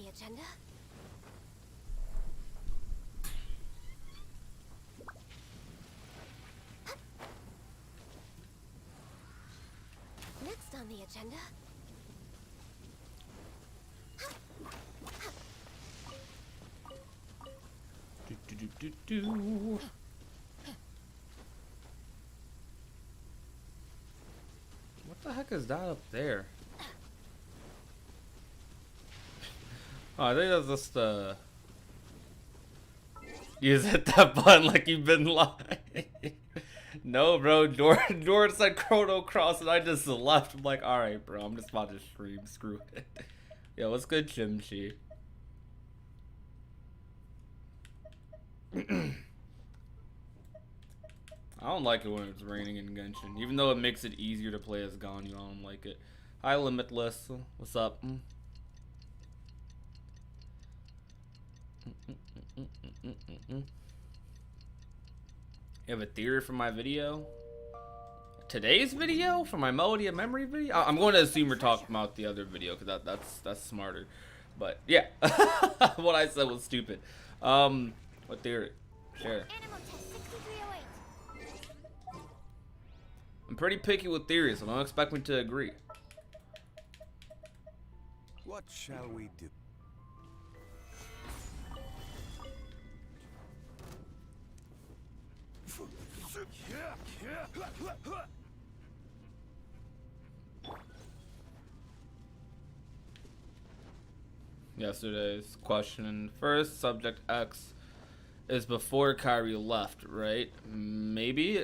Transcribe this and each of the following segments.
the agenda? Next on the agenda. What the heck is that up there? Oh, I think that's just you hit that button like you've been lying. No, bro. Jordan said Chrono Cross, and I just left. I'm like, all right, bro. I'm just about to stream. Screw it. Yo, what's good, Chimchi? I don't like it when it's raining in Genshin, even though it makes it easier to play as Ganyu. I don't like it. Hi, Limitless. What's up? You have a theory for my video? Today's video? For my Melody of Memory video? I'm going to assume you're talking about the other video, because that's smarter. But yeah, what I said was stupid. What theory? Share. I'm pretty picky with theories, so don't expect me to agree. What shall we do? Yesterday's question. First, subject X is before Kyrie left, right? Maybe.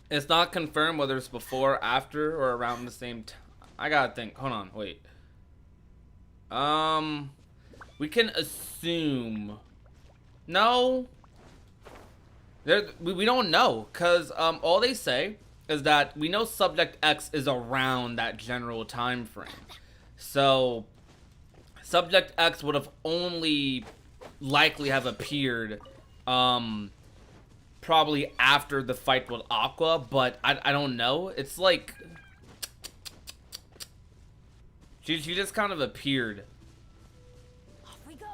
It's not confirmed whether it's before, after, or around the same time. I gotta think. Hold on, wait. We can assume. No. We don't know, cause all they say is that we know subject X is around that general time frame. So subject X would have only likely have appeared probably after the fight with Aqua, but I don't know. It's like she just kind of appeared. Off we go.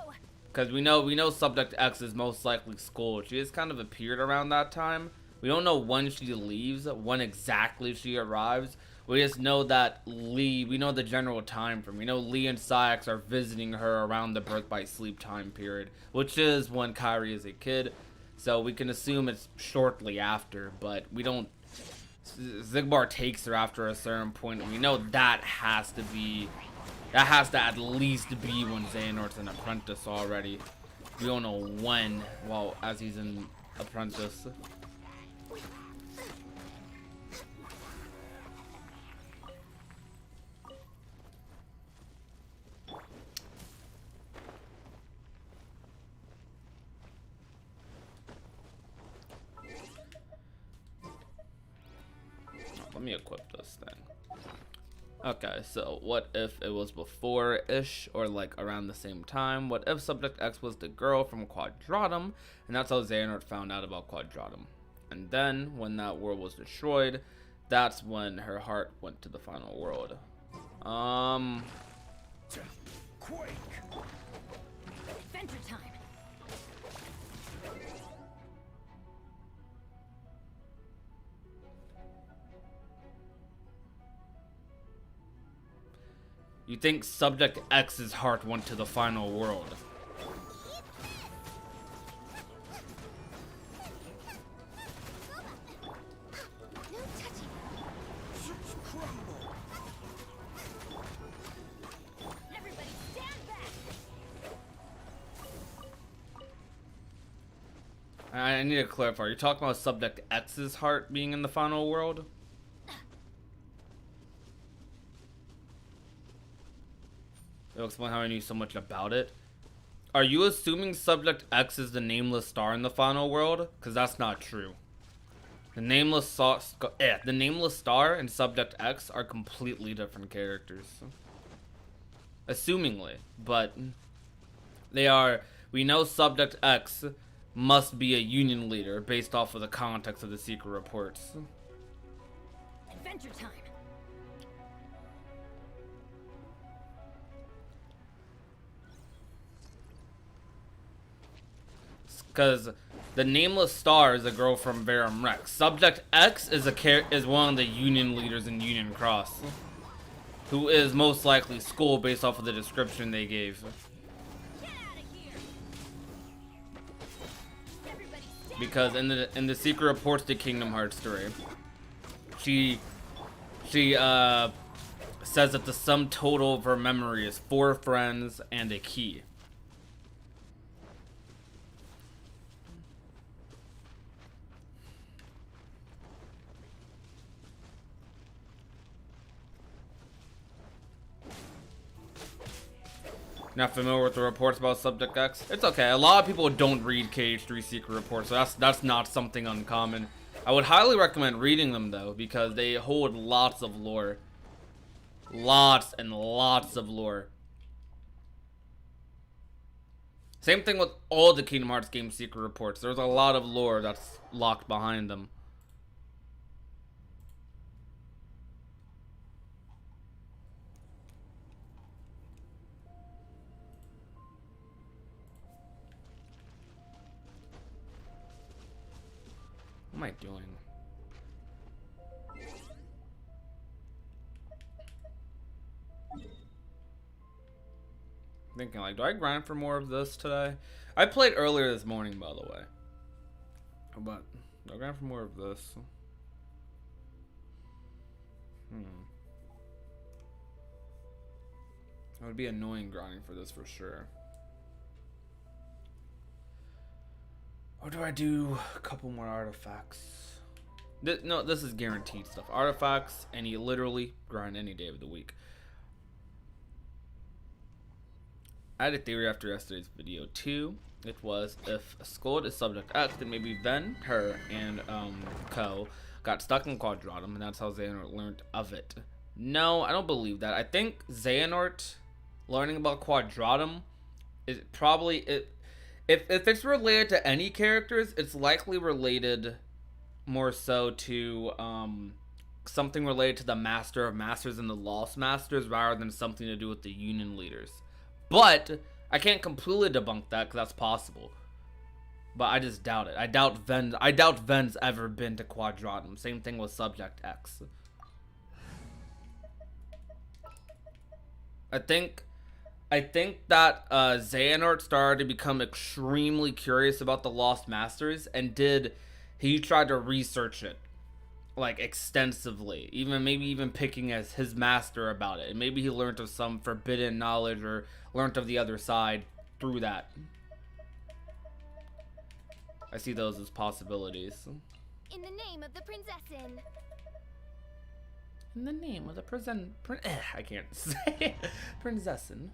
Cause we know subject X is most likely school. She just kind of appeared around that time. We don't know when she leaves, when exactly she arrives. We just know that we know the general time frame. We know Lee and Sayax are visiting her around the birth by sleep time period, which is when Kyrie is a kid. So we can assume it's shortly after, but we don't. Zigbar takes her after a certain point, and we know that has to at least be when Xehanort's an apprentice already. We don't know when, well, as he's an apprentice. Let me equip this thing. Okay, so what if it was before-ish or like around the same time? What if subject X was the girl from Quadratum, and that's how Xehanort found out about Quadratum? And then when that world was destroyed, that's when her heart went to the final world. Quake. Adventure time. You think subject X's heart went to the final world? No touching. Crumble. Everybody stand back. I need to clarify. You're talking about subject X's heart being in the final world? It'll explain how I knew so much about it. Are you assuming subject X is the nameless star in the final world? Because that's not true. The nameless star and subject X are completely different characters. Assumingly, but they are. We know subject X must be a union leader based off of the context of the secret reports. Adventure time. because the Nameless Star is a girl from Verum Rex. Subject X is one of the Union leaders in Union Cross, who is most likely Skull based off of the description they gave. Get out of here. Everybody stand Because in the secret reports to Kingdom Hearts 3, she says that the sum total of her memory is 4 friends and a key. Not familiar with the reports about Subject X? It's okay. A lot of people don't read KH3 secret reports, so that's not something uncommon. I would highly recommend reading them though, because they hold lots of lore. Lots and lots of lore. Same thing with all the Kingdom Hearts game secret reports. There's a lot of lore that's locked behind them. What am I doing? Thinking like, do I grind for more of this today? I played earlier this morning, by the way. But do I grind for more of this? It would be annoying grinding for this for sure. Or do I do a couple more artifacts? No, this is guaranteed stuff. Artifacts, and you literally grind any day of the week. I had a theory after yesterday's video too. It was, if Scold is Subject X, then maybe Ven, her, and Ko got stuck in Quadratum, and that's how Xehanort learned of it. No, I don't believe that. I think Xehanort learning about Quadratum is probably it. If it's related to any characters, it's likely related more so to something related to the Master of Masters and the Lost Masters rather than something to do with the Union leaders. But I can't completely debunk that because that's possible. But I just doubt it. I doubt Ven's ever been to Quadratum. Same thing with Subject X. I think that Xehanort started to become extremely curious about the Lost Masters, and he tried to research it like extensively, maybe even picking as his master about it, and maybe he learned of some forbidden knowledge or learned of the other side through that. I see those as possibilities. in the name of the Prinzessin. In the name of the I can't say Prinzessin.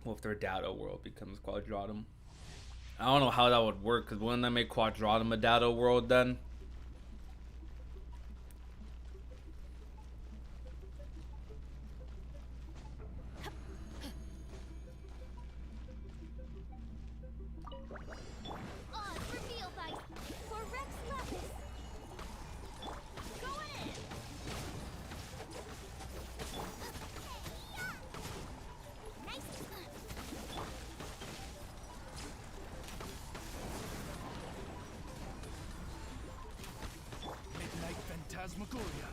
Well, if their Dado world becomes Quadratum. I don't know how that would work, because wouldn't that make Quadratum a Dado world then? Odds revealed by for Rex Lapis. Go ahead. Nice. Midnight Phantasmagoria.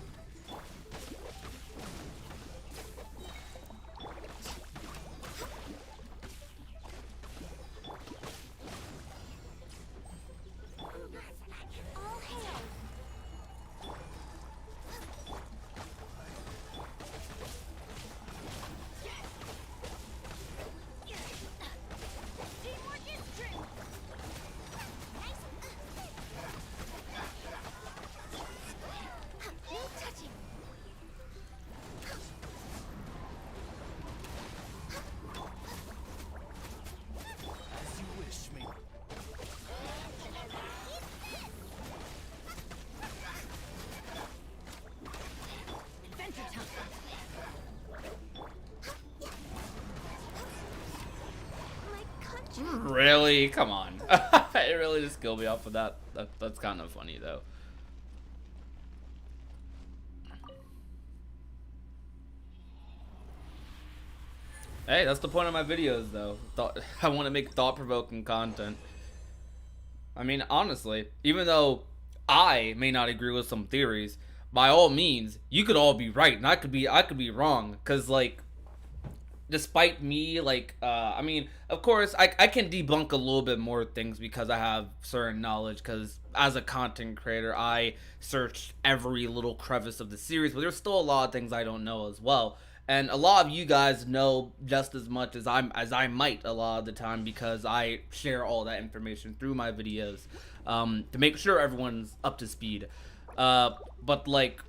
All hail. Teamwork is true. Nice. No touching. As you wish, me. Adventure time. My country. Really? Come on. It really just killed me off with that. That's kind of funny though. Hey, that's the point of my videos, though. I want to make thought-provoking content. I mean, honestly, even though I may not agree with some theories, by all means, you could all be right, and I could be wrong. Cause like, despite me, like, I mean, of course, I can debunk a little bit more things because I have certain knowledge. Cause as a content creator, I searched every little crevice of the series, but there's still a lot of things I don't know as well. And a lot of you guys know just as much as I might a lot of the time because I share all that information through my videos, to make sure everyone's up to speed. But like,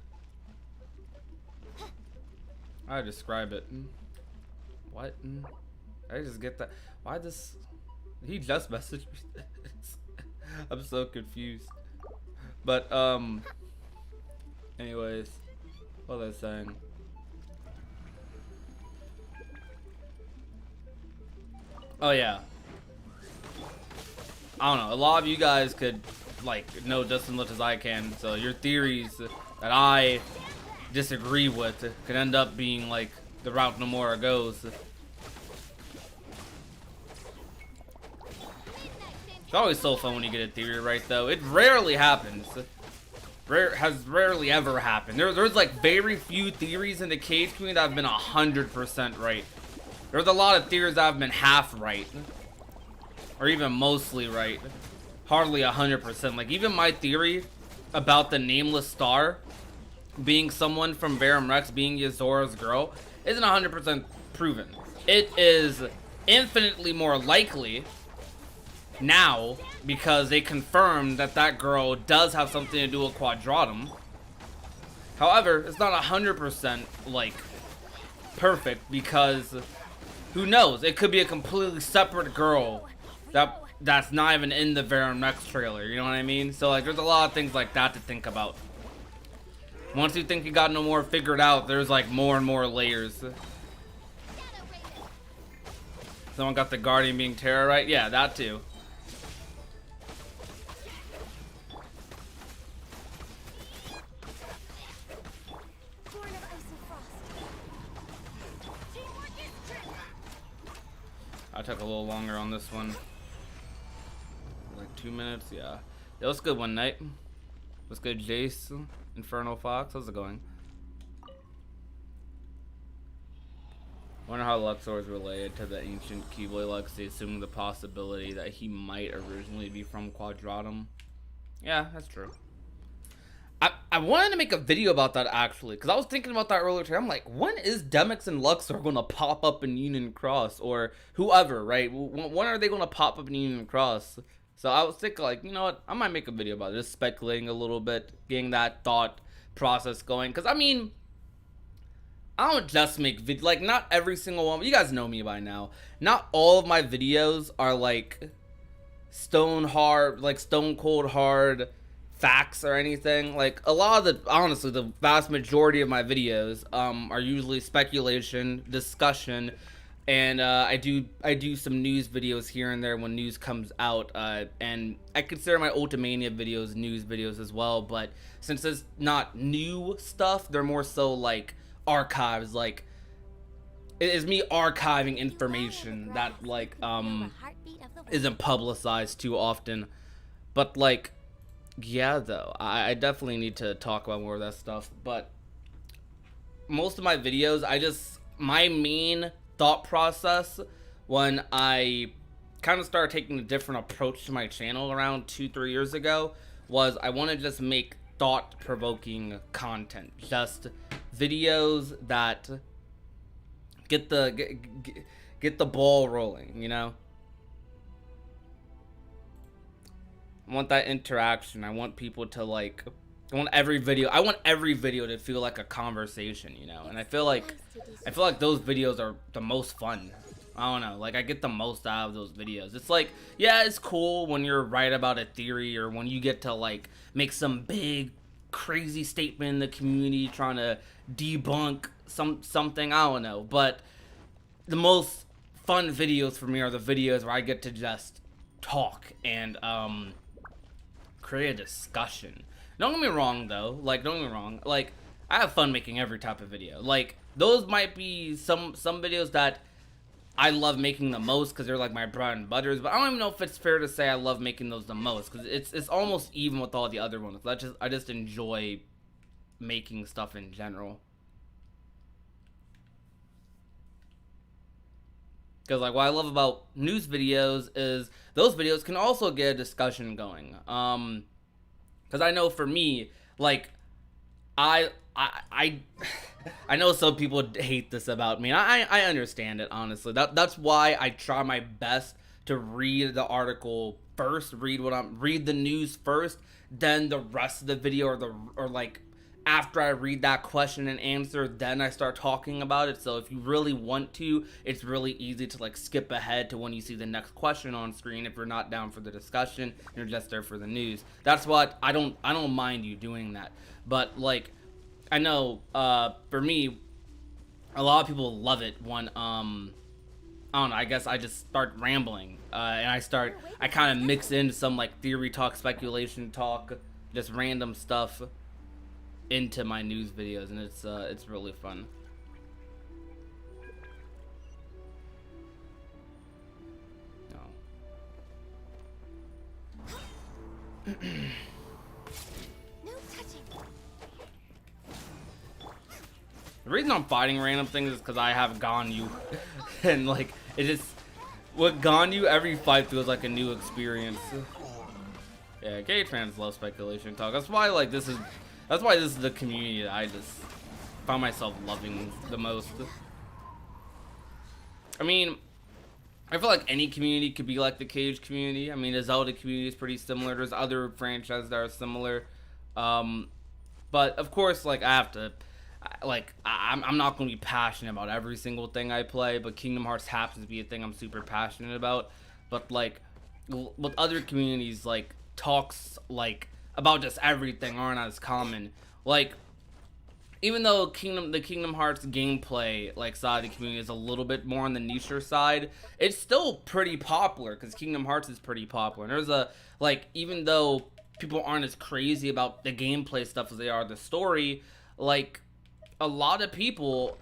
how do I describe it? What? I just get that. Why this? He just messaged me this. I'm so confused. But anyways, what was I saying? Oh yeah. I don't know. A lot of you guys could like know just as much as I can. So your theories that I disagree with could end up being like the route Nomura goes. It's always so fun when you get a theory right, though. It rarely happens. Has rarely ever happened. There's like very few theories in the KH community that have been 100% right. There's a lot of theories that have been half right, or even mostly right. Hardly 100%. Like even my theory about the nameless star being someone from Verum Rex being Yazora's girl isn't 100% proven. It is infinitely more likely now because they confirmed that that girl does have something to do with Quadratum. However, it's not 100% like perfect because who knows? It could be a completely separate girl that's not even in the Verum Rex trailer. You know what I mean? So like, there's a lot of things like that to think about. Once you think you got no more figured out, there's like more and more layers. Someone got the Guardian being Terra right? Yeah, that too. Born of ice and frost. Teamwork is trick. I took a little longer on this one. Like 2 minutes, yeah. It was good one night. What's good, Jace? Infernal Fox, how's it going? Wonder how Luxor is related to the ancient Keyblade Legacy, assuming the possibility that he might originally be from Quadratum. Yeah, that's true. I wanted to make a video about that actually, because I was thinking about that earlier today. I'm like, when is Demix and Luxor going to pop up in Union Cross? Or whoever, right? When are they going to pop up in Union Cross? So I was thinking like, you know what? I might make a video about it, just speculating a little bit, getting that thought process going. Because I mean, I don't just make videos, like not every single one, but you guys know me by now. Not all of my videos are like stone cold hard facts or anything. Like a lot of the, honestly, the vast majority of my videos are usually speculation, discussion, and I do some news videos here and there when news comes out, and I consider my Ultimania videos news videos as well, but since it's not new stuff, they're more so like archives. Like it is me archiving information that like isn't publicized too often. But like, yeah, though I definitely need to talk about more of that stuff. But most of my videos, my main thought process when I kind of started taking a different approach to my channel around 2-3 years ago was I want to just make thought-provoking content, just videos that get the ball rolling, you know. I want that interaction. I want people to like, I want every video to feel like a conversation, you know. And I feel like those videos are the most fun. I don't know, like I get the most out of those videos. It's like, yeah, it's cool when you're right about a theory or when you get to like make some big crazy statement in the community trying to debunk something, I don't know. But the most fun videos for me are the videos where I get to just talk and create a discussion. Don't get me wrong though, like don't get me wrong, like I have fun making every type of video. Like those might be some videos that I love making the most because they're like my bread and butters, but I don't even know if it's fair to say I love making those the most, because it's almost even with all the other ones. I just enjoy making stuff in general. Because like what I love about news videos is those videos can also get a discussion going. Because I know for me, like I know some people hate this about me. I understand it, honestly. That's why I try my best to read the article first, read the news first, then the rest of the video or like after I read that question and answer, then I start talking about it. So if you really want to, it's really easy to like skip ahead to when you see the next question on screen if you're not down for the discussion, you're just there for the news. That's what I don't mind you doing that. But like I know for me, a lot of people love it when I don't know, I guess I just start rambling and I kind of mix in some like theory talk, speculation talk, just random stuff into my news videos, and it's really fun. No. No touching. The reason I'm fighting random things is because I have Ganyu, and like it just with Ganyu every fight feels like a new experience. Yeah, gay fans love speculation talk. That's why this is the community that I just found myself loving the most. I mean, I feel like any community could be like the KH community. I mean, the Zelda community is pretty similar. There's other franchises that are similar. But of course, like I have to, like I'm not going to be passionate about every single thing I play, but Kingdom Hearts happens to be a thing I'm super passionate about. But like with other communities, like talks like about just everything aren't as common. Like even though the Kingdom Hearts gameplay like side of the community is a little bit more on the nicher side, it's still pretty popular because Kingdom Hearts is pretty popular. And there's a like even though people aren't as crazy about the gameplay stuff as they are the story, like a lot of people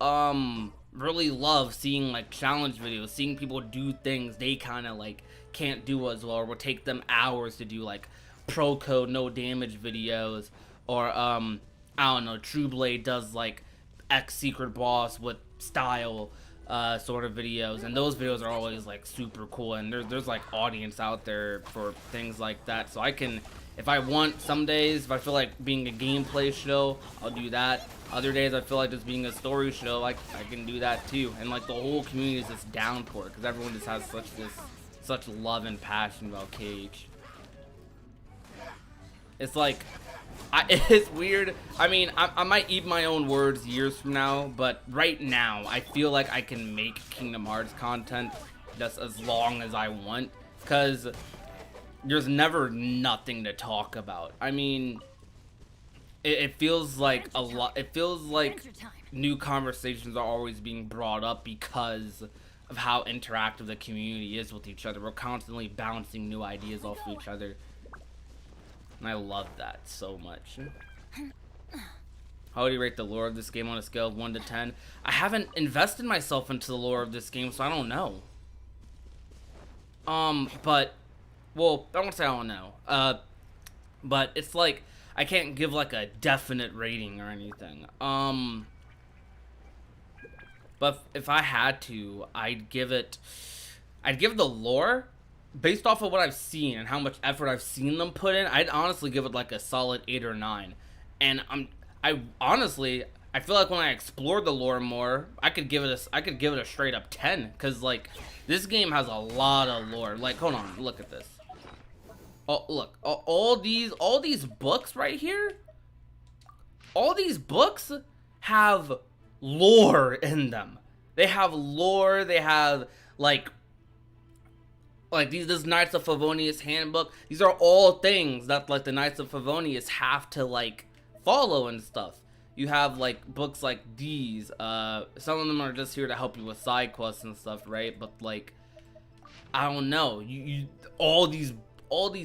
really love seeing like challenge videos, seeing people do things they kind of like can't do as well, or will take them hours to do, like pro code no damage videos, or I don't know, True Blade does like X secret boss with style sort of videos, and those videos are always like super cool, and there's like audience out there for things like that. So I can, if I want, some days if I feel like being a gameplay show, I'll do that. Other days I feel like just being a story show, like I can do that too. And like the whole community is just down for it because everyone just has such love and passion about KH. It's like it's weird. I mean, I might eat my own words years from now, but right now I feel like I can make Kingdom Hearts content just as long as I want, because there's never nothing to talk about. I mean, it feels like a lot. It feels like new conversations are always being brought up because of how interactive the community is with each other. We're constantly bouncing new ideas off of each other. And I love that so much. How would you rate the lore of this game on a scale of 1 to 10? I haven't invested myself into the lore of this game, so I don't know. But, well, I won't say I don't know. But it's like, I can't give like a definite rating or anything. But if I had to, I'd give the lore, based off of what I've seen and how much effort I've seen them put in, I'd honestly give it like a solid 8 or 9. And I honestly, I feel like when I explored the lore more, I could give it a straight up 10, because like this game has a lot of lore. Like, hold on, look at this. Oh, look, all these books right here, all these books have lore in them. They have lore. They have like this Knights of Favonius handbook. These are all things that like the Knights of Favonius have to like follow and stuff. You have like books like these. Some of them are just here to help you with side quests and stuff, right? But like, I don't know. You all these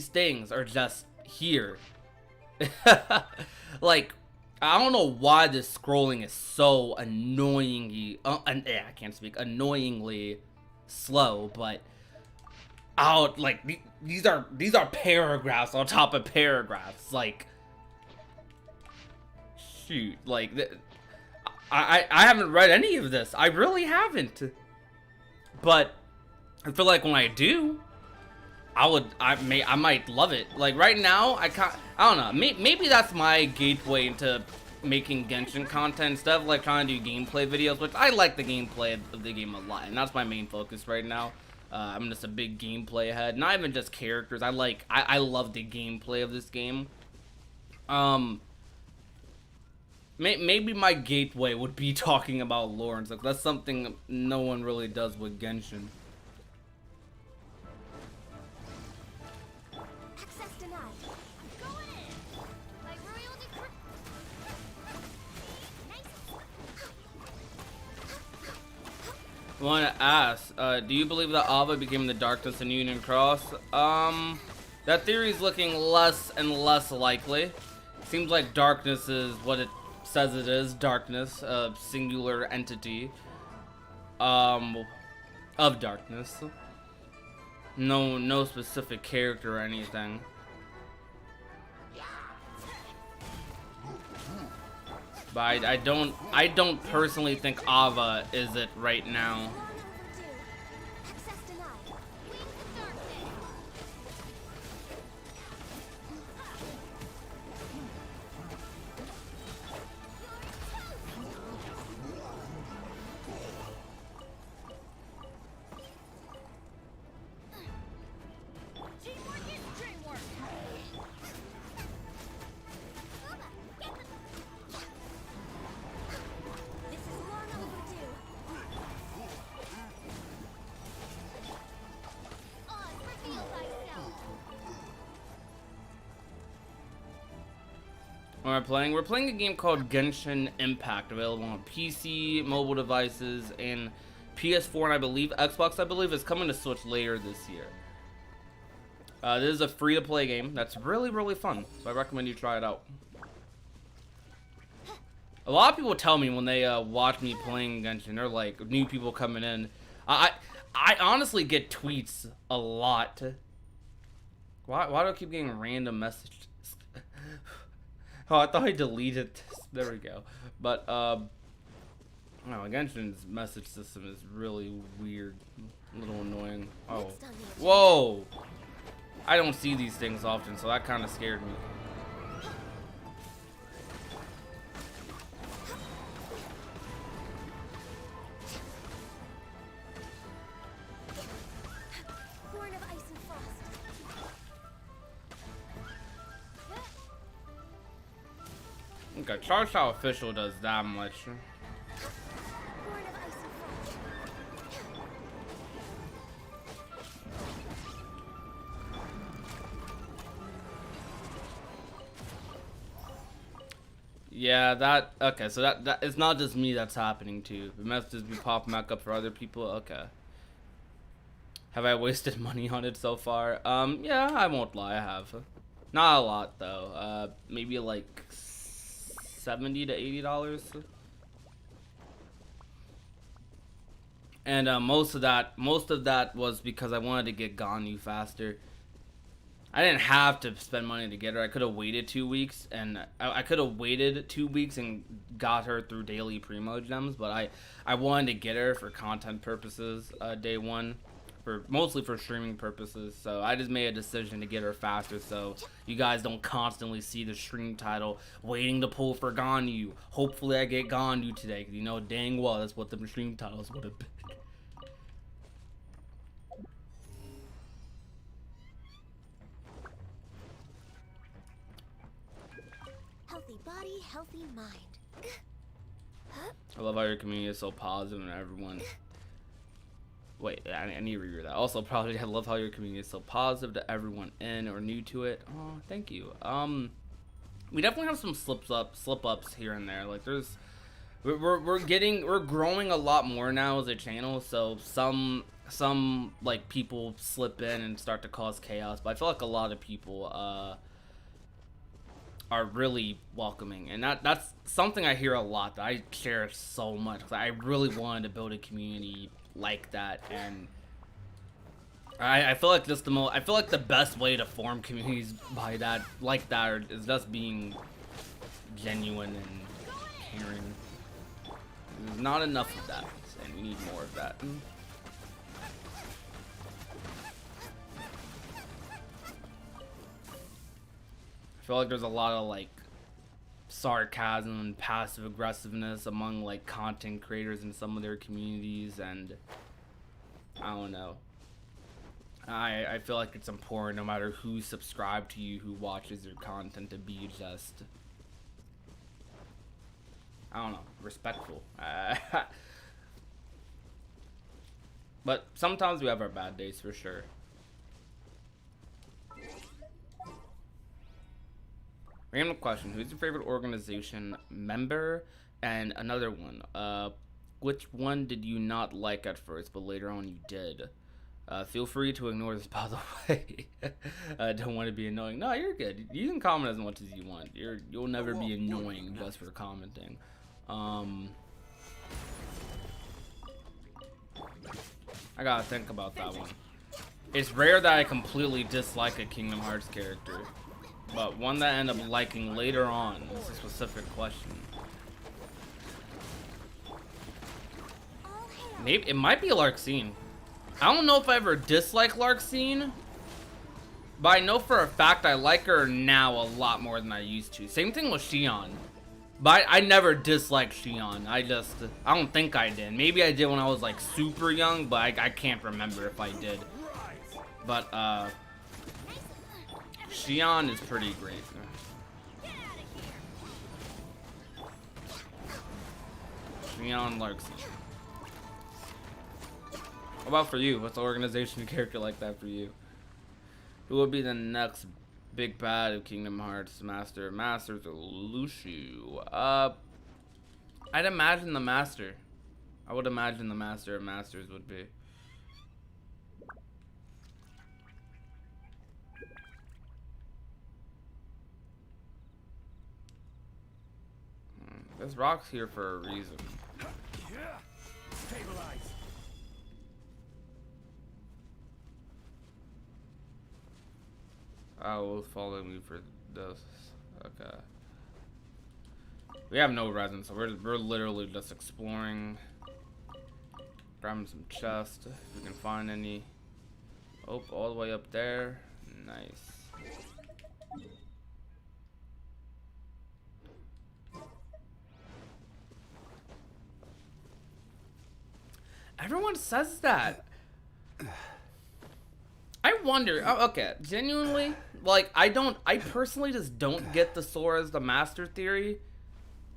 things are just here. Like, I don't know why this scrolling is so annoyingly, annoyingly slow, but out like these are paragraphs on top of paragraphs. Like, shoot, like I haven't read any of this. I really haven't. But I feel like when I do, I might love it. Like right now, I don't know. Maybe that's my gateway into making Genshin content instead of like trying to do gameplay videos, which I like the gameplay of the game a lot, and that's my main focus right now. I'm just a big gameplay head, not even just characters. I love the gameplay of this game. Maybe my gateway would be talking about lore, and like that's something no one really does with Genshin. Access denied. I'm going in. My royal decree. I want to ask, do you believe that Ava became the Darkness in Union Cross? That theory is looking less and less likely. Seems like Darkness is what it says it is, Darkness, a singular entity, of Darkness. No specific character or anything. But I don't personally think Ava is it right now. Long overdue. Access denied. Wings of darkness. Teamwork is dreamwork. This is long overdue. Oz, reveal thyself. What am I playing? We're playing a game called Genshin Impact, available on PC, mobile devices, and PS4, and I believe Xbox. I believe is coming to Switch later this year. This is a free-to-play game that's really fun, so I recommend you try it out. A lot of people tell me when they watch me playing Genshin, they're like new people coming in. I honestly get tweets a lot. Why do I keep getting random messages? Oh, I thought I deleted this. There we go. But no, Genshin's message system is really weird, a little annoying. Oh, Next on the agenda. whoa! I don't see these things often, so that kind of scared me. Born of ice and frost. Okay, Charge how official does that much. Born of ice and frost. Yeah, that okay. So that it's not just me that's happening to. The messages be popping back up for other people. Okay. Have I wasted money on it so far? Yeah, I won't lie, I have. Not a lot though. Maybe like $70 to $80. And most of that was because I wanted to get Ganyu faster. I didn't have to spend money to get her. I could have waited 2 weeks, and I could have waited 2 weeks and got her through daily primo gems. But I wanted to get her for content purposes, day one, mostly for streaming purposes. So I just made a decision to get her faster, so you guys don't constantly see the stream title waiting to pull for Ganyu. Hopefully I get Ganyu today, because you know dang well that's what the stream titles would have been. Healthy body, healthy mind. I love how your community is so positive and everyone. Wait, I need to reread that. Also, probably I love how your community is so positive to everyone in or new to it. Oh, thank you. We definitely have some slip ups here and there. Like we're growing a lot more now as a channel. So some like people slip in and start to cause chaos. But I feel like a lot of people are really welcoming, and that's something I hear a lot that I cherish so much. I really wanted to build a community like that, and I feel like just I feel like the best way to form communities by that, like that, is just being genuine and caring. There's not enough of that, and we need more of that. I feel like there's a lot of like sarcasm and passive aggressiveness among like content creators in some of their communities, and I don't know. I feel like it's important, no matter who subscribed to you, who watches your content, to be just, I don't know, respectful. But sometimes we have our bad days for sure. Random question: who's your favorite organization member? And another one: which one did you not like at first, but later on you did? Feel free to ignore this, by the way. I don't want to be annoying. No, you're good. You can comment as much as you want. You'll never be annoying just for commenting. I gotta think about that one. It's rare that I completely dislike a Kingdom Hearts character, but one that I end up liking later on is a specific question. Maybe it might be Larxene. I don't know if I ever disliked Larxene, but I know for a fact I like her now a lot more than I used to. Same thing with Xion. But I never disliked Xion. I don't think I did. Maybe I did when I was like super young, but I can't remember if I did. But Xion is pretty great. Xion Larxene. What about for you? What's the organization character like that for you? Who would be the next big bad of Kingdom Hearts? Masters or Lushu? I'd imagine the Master. I would imagine the Master of Masters would be. This rock's here for a reason. Stabilize. Oh, will follow me for this. Okay. We have no resin, so we're literally just exploring. Grabbing some chests if we can find any. Oh, all the way up there. Nice. Everyone says that. I wonder. Oh, okay, genuinely, like I personally just don't get the Sora as the Master theory.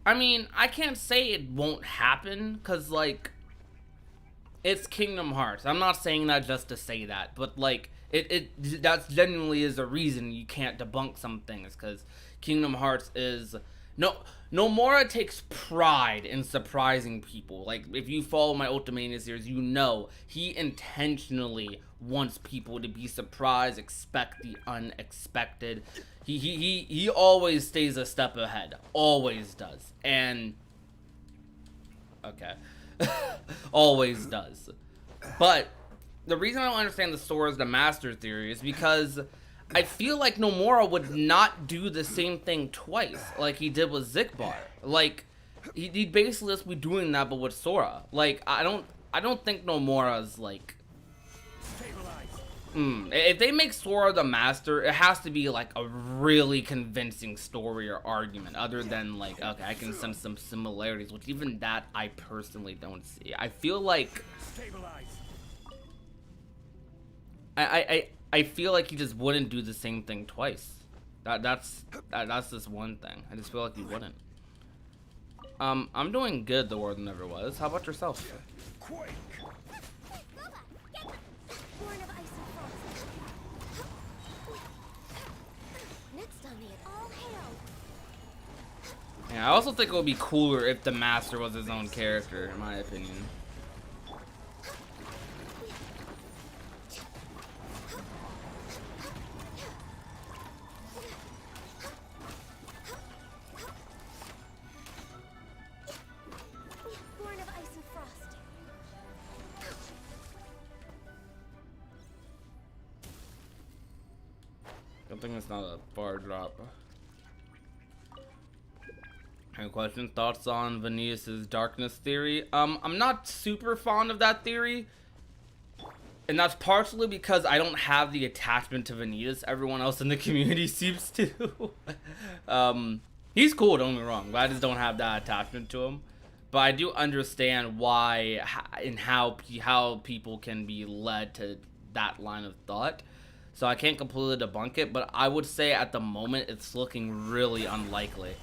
I mean, I can't say it won't happen, cause like it's Kingdom Hearts. I'm not saying that just to say that, but like that genuinely is a reason you can't debunk some things, cause Kingdom Hearts is Nomura takes pride in surprising people. Like, if you follow my Ultimania series, you know he intentionally wants people to be surprised, expect the unexpected. He always stays a step ahead. Always does. And okay. Always does. But the reason I don't understand the Sora as the Master theory is because I feel like Nomura would not do the same thing twice, like he did with Zikbar. Like, he'd basically just be doing that, but with Sora. Like, I don't think Nomura's like. If they make Sora the Master, it has to be like a really convincing story or argument, other than like, okay, I can sense some similarities, which even that I personally don't see. I feel like I feel like he just wouldn't do the same thing twice. That's just one thing. I just feel like he wouldn't. I'm doing good. The world never was. How about yourself? Quake. Born of ice and frost. Next on the all hail. Yeah, I also think it would be cooler if the Master was his own character, in my opinion. Born of ice and frost. think it's not a bar drop. Any question? Thoughts on Venus's darkness theory? I'm not super fond of that theory. And that's partially because I don't have the attachment to Vanitas everyone else in the community seems to. He's cool, don't get me wrong, but I just don't have that attachment to him. But I do understand why and how people can be led to that line of thought. So I can't completely debunk it, but I would say at the moment it's looking really unlikely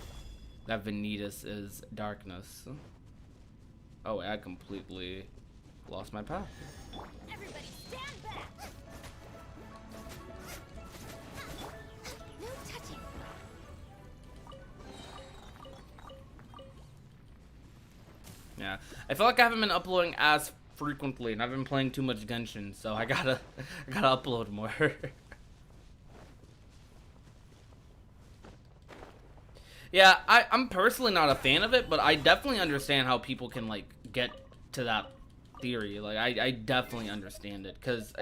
that Vanitas is darkness. Oh, I completely lost my path. Everybody stand back. No touching. Yeah, I feel like I haven't been uploading as frequently, and I've been playing too much Genshin, so I gotta upload more. Yeah, I'm personally not a fan of it, but I definitely understand how people can like get to that theory. Like I definitely understand it, because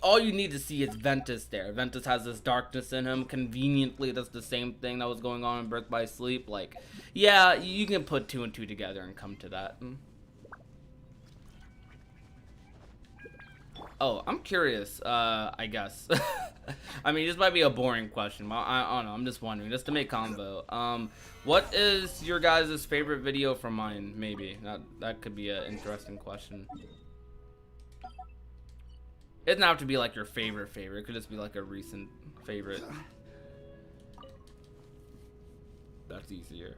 all you need to see is Ventus there. Ventus has this darkness in him. Conveniently, that's the same thing that was going on in Birth by Sleep. Like, yeah, you can put 2 and 2 together and come to that. Oh, I'm curious, I guess. I mean, this might be a boring question, but I don't know, I'm just wondering, just to make convo. What is your guys' favorite video from mine, maybe? That could be an interesting question. It doesn't have to be like your favorite. It could just be like a recent favorite. That's easier.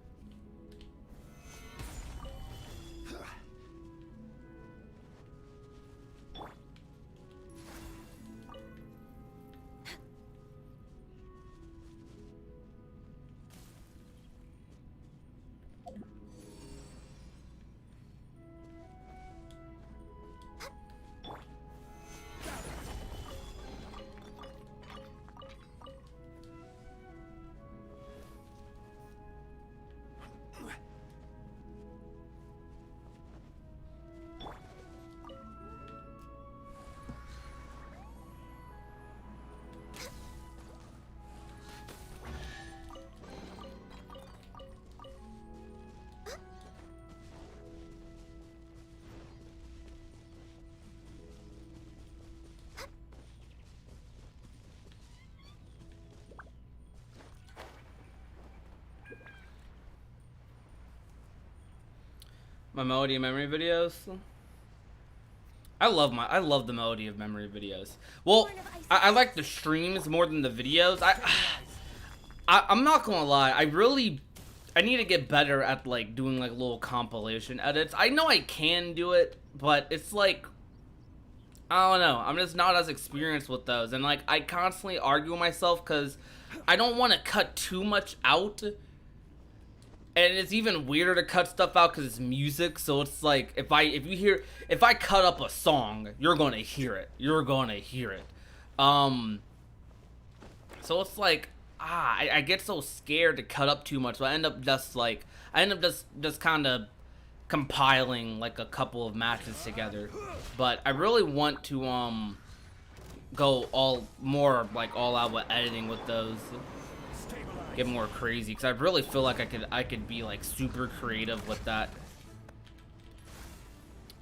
My melody and memory videos. I love the melody of memory videos. Well, I like the streams more than the videos. I'm not gonna lie. I need to get better at like doing like little compilation edits. I know I can do it, but it's like, I don't know. I'm just not as experienced with those, and like I constantly argue with myself because I don't want to cut too much out. And it's even weirder to cut stuff out because it's music, so it's like if I cut up a song, you're gonna hear it. So it's like I get so scared to cut up too much, so I end up just kind of compiling like a couple of matches together. But I really want to go all out with editing with those. Get more crazy, because I really feel like I could be like super creative with that.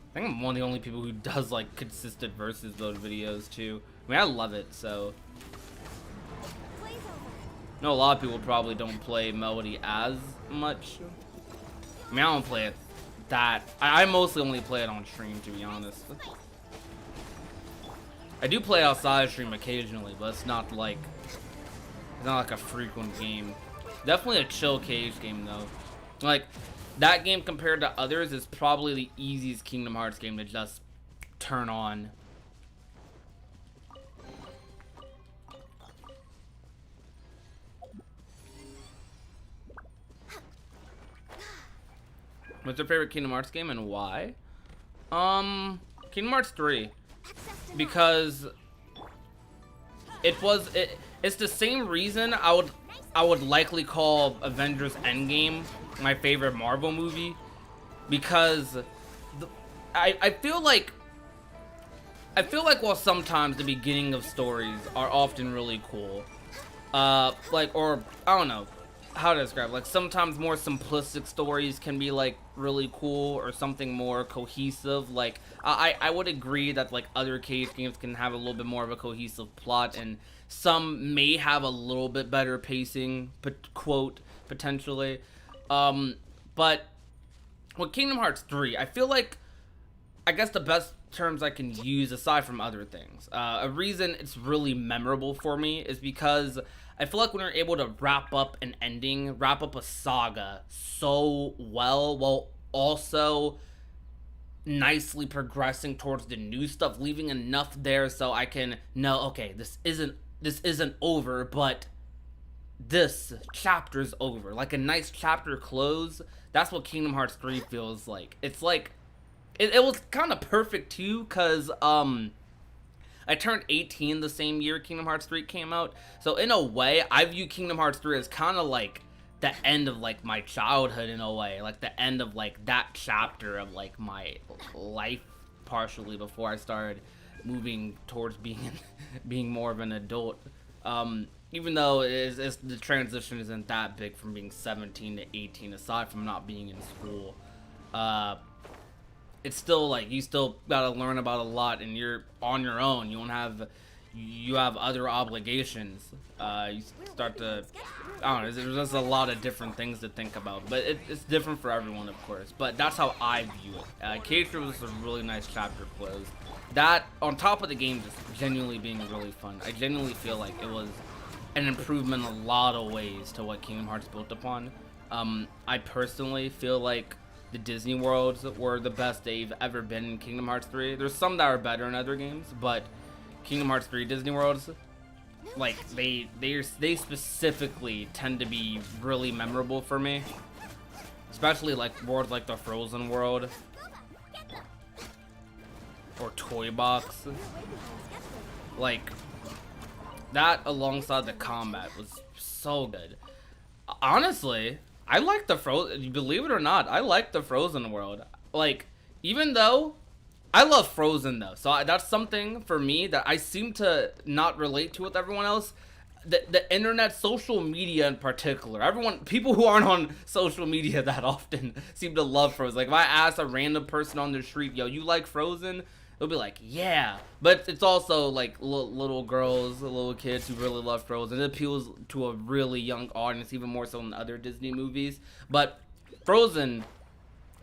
I think I'm one of the only people who does like consistent versus mode videos too. I mean, I love it, so. I know a lot of people probably don't play Melody as much. I mean, I don't play it that. I mostly only play it on stream, to be honest. I do play outside stream occasionally, but it's not like a frequent game. Definitely a chill KH game though. Like, that game compared to others is probably the easiest Kingdom Hearts game to just turn on. What's your favorite Kingdom Hearts game and why? Kingdom Hearts 3. Because it's the same reason I would likely call Avengers Endgame my favorite Marvel movie, because I feel like while sometimes the beginning of stories are often really cool, Like, or I don't know how to describe it. Like, sometimes more simplistic stories can be like really cool, or something more cohesive. Like, I would agree that like other KH games can have a little bit more of a cohesive plot, and some may have a little bit better pacing, quote, potentially. But with Kingdom Hearts 3, I feel like, I guess the best terms I can use aside from other things, a reason it's really memorable for me is because I feel like when you're able to wrap up an ending, wrap up a saga so well, while also nicely progressing towards the new stuff, leaving enough there so I can know, okay, this isn't over, but this chapter's over. Like a nice chapter close. That's what Kingdom Hearts 3 feels like. It's like, it was kind of perfect too, because I turned 18 the same year Kingdom Hearts 3 came out. So in a way, I view Kingdom Hearts 3 as kind of like the end of like my childhood in a way. Like the end of like that chapter of like my life, partially, before I started moving towards being more of an adult. Even though the transition isn't that big from being 17 to 18, aside from not being in school. It's still like, you still gotta learn about a lot, and you're on your own. You have other obligations. You start to, I don't know, there's just a lot of different things to think about, but it's different for everyone, of course. But that's how I view it. KH3 was a really nice chapter close. That, on top of the game just genuinely being really fun, I genuinely feel like it was an improvement in a lot of ways to what Kingdom Hearts built upon. I personally feel like the Disney worlds were the best they've ever been in Kingdom Hearts 3. There's some that are better in other games, but Kingdom Hearts 3 Disney worlds, like, they specifically tend to be really memorable for me. Especially like worlds like the Frozen world or Toy Box. Like, that alongside the combat was so good. Honestly, I like the Frozen, believe it or not, I like the Frozen world. Like, even though I love Frozen though, so that's something for me that I seem to not relate to with everyone else. The internet, social media in particular, people who aren't on social media that often seem to love Frozen. Like, if I ask a random person on the street, yo, you like Frozen? They'll be like, yeah. But it's also like little girls, little kids who really love Frozen. It appeals to a really young audience, even more so than other Disney movies. But Frozen,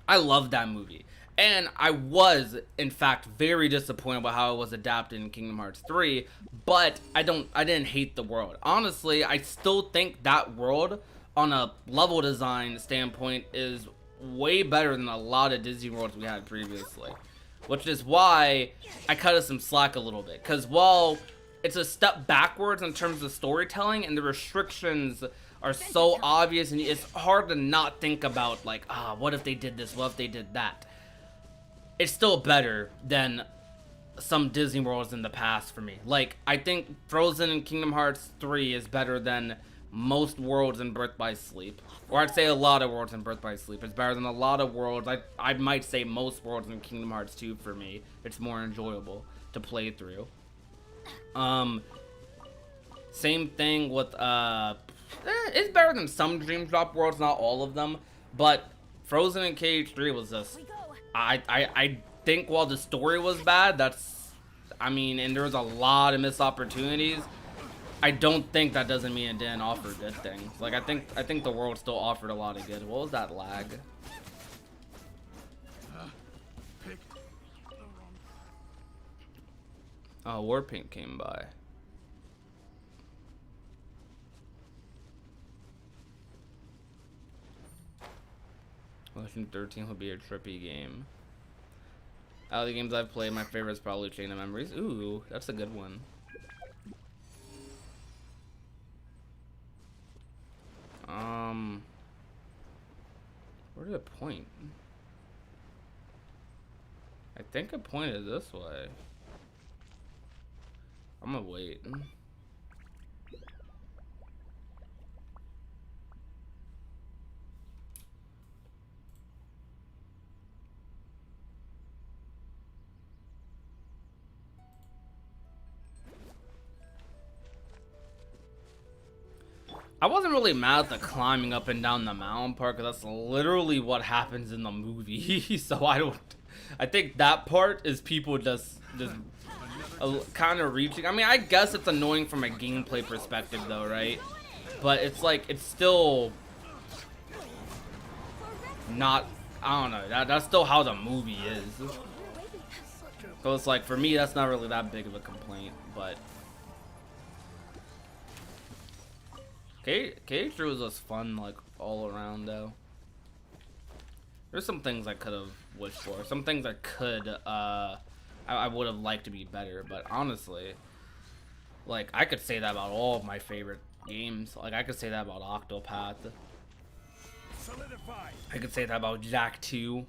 I love that movie. And I was, in fact, very disappointed about how it was adapted in Kingdom Hearts 3, but I didn't hate the world. Honestly, I still think that world, on a level design standpoint, is way better than a lot of Disney worlds we had previously. Which is why I cut us some slack a little bit. Because while it's a step backwards in terms of storytelling, and the restrictions are so obvious, and it's hard to not think about, like, what if they did this, what if they did that? It's still better than some Disney worlds in the past for me. Like, I think Frozen and Kingdom Hearts 3 is better than most worlds in Birth by Sleep. Or I'd say a lot of worlds in Birth by Sleep. It's better than a lot of worlds. I might say most worlds in Kingdom Hearts 2 for me. It's more enjoyable to play through. Same thing with, it's better than some Dream Drop worlds, not all of them. But Frozen and KH3 was just, I think while the story was bad, and there was a lot of missed opportunities, I don't think that doesn't mean it didn't offer good things. Like, I think the world still offered a lot of good. What was that lag? Oh, Warpaint came by. Ocean 13 will be a trippy game. Out of the games I've played, my favorite is probably Chain of Memories. Ooh, that's a good one. Where did it point? I think it pointed this way. I'm gonna wait. I wasn't really mad at the climbing up and down the mountain part, because that's literally what happens in the movie. So I think that part is people just kind of reaching. I mean, I guess it's annoying from a gameplay perspective though, right? But it's like, it's still not, I don't know, that's still how the movie is. So it's like, for me, that's not really that big of a complaint, but KH3 was just fun, like, all around, though. There's some things I could have wished for. Some things I could, I would have liked to be better, but honestly, like, I could say that about all of my favorite games. Like, I could say that about Octopath. Solidify. I could say that about Jack 2.